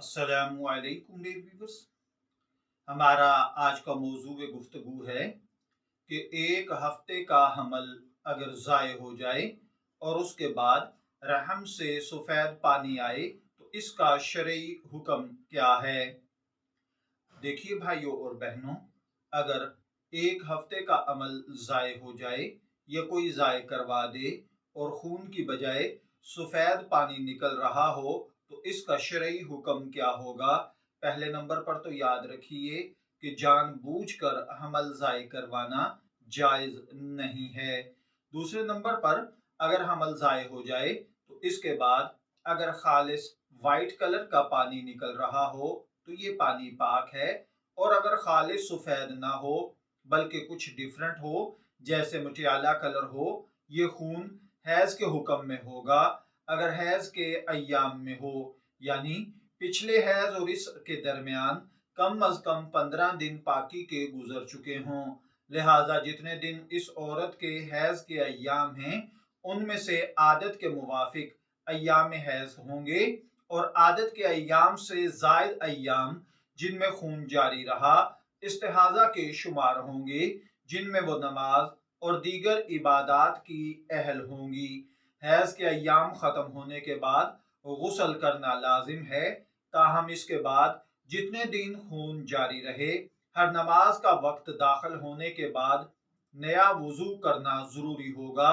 अस्सलामु अलैकुम dear viewers. हमारा आज का मौजू गुफ्तगू है कि एक हफ्ते का हमल अगर ज़ाय हो जाए और उसके बाद रहम से सफ़ेद पानी आए तो इसका शरई हुक्म क्या है। देखिए भाइयों और बहनों, अगर एक हफ्ते का अमल ज़ाय हो जाए या कोई ज़ाय करवा दे और खून की बजाय सफ़ेद पानी निकल रहा हो तो इसका शरई हुक्म क्या होगा। पहले नंबर पर तो याद रखिए कि जानबूझकर हमल ज़ाय करवाना जायज़ नहीं है। दूसरे नंबर पर अगर हमल ज़ाय हो जाए तो इसके बाद अगर खालिस वाइट कलर का पानी निकल रहा हो तो ये पानी पाक है। और अगर खालिस सफ़ेद ना हो बल्कि कुछ डिफरेंट हो, जैसे मटियाला कलर हो, ये खून हैज के हुक्म में होगा। अगर हैज के अय्याम में हो, यानी पिछले हैज और इस के दरमियान कम अज कम 15 दिन पाकी के गुजर चुके हों, लिहाजा जितने दिन इस औरत के हैज के अय्याम हैं उनमें से आदत के मुवाफिक अय्याम हैज होंगे और आदत के अय्याम से जायद अय्याम जिनमें खून जारी रहा इस्तिहाजा के शुमार होंगे, जिनमें वो नमाज और दीगर इबादात की अहल होंगी। हैज के अय्याम ख़त्म होने के बाद गुस्ल करना लाजिम है, ताहम इसके बाद जितने दिन खून जारी रहे हर नमाज का वक्त दाखिल होने के बाद नया वुजू करना ज़रूरी होगा,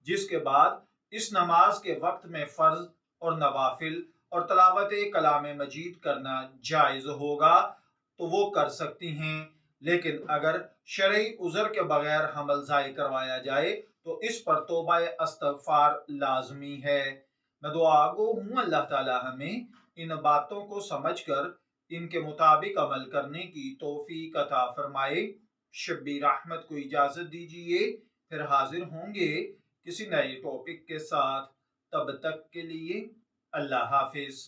जिसके बाद इस नमाज के वक्त में फ़र्ज और नवाफिल और तलावत कलाम मजीद करना जायज़ होगा तो वो कर सकती हैं। लेकिन अगर शरई उज़र के बगैर हमल ज़ाय करवाया जाए तो इस पर तौबा इस्तग़फ़ार लाज़मी है। मैं दुआ गो हूँ अल्लाह ताला हमें इन बातों को समझकर इनके मुताबिक अमल करने की तौफीक अता फरमाए। शब्बीर अहमद को इजाज़त दीजिए, फिर हाजिर होंगे किसी नए टॉपिक के साथ। तब तक के लिए अल्लाह हाफिज।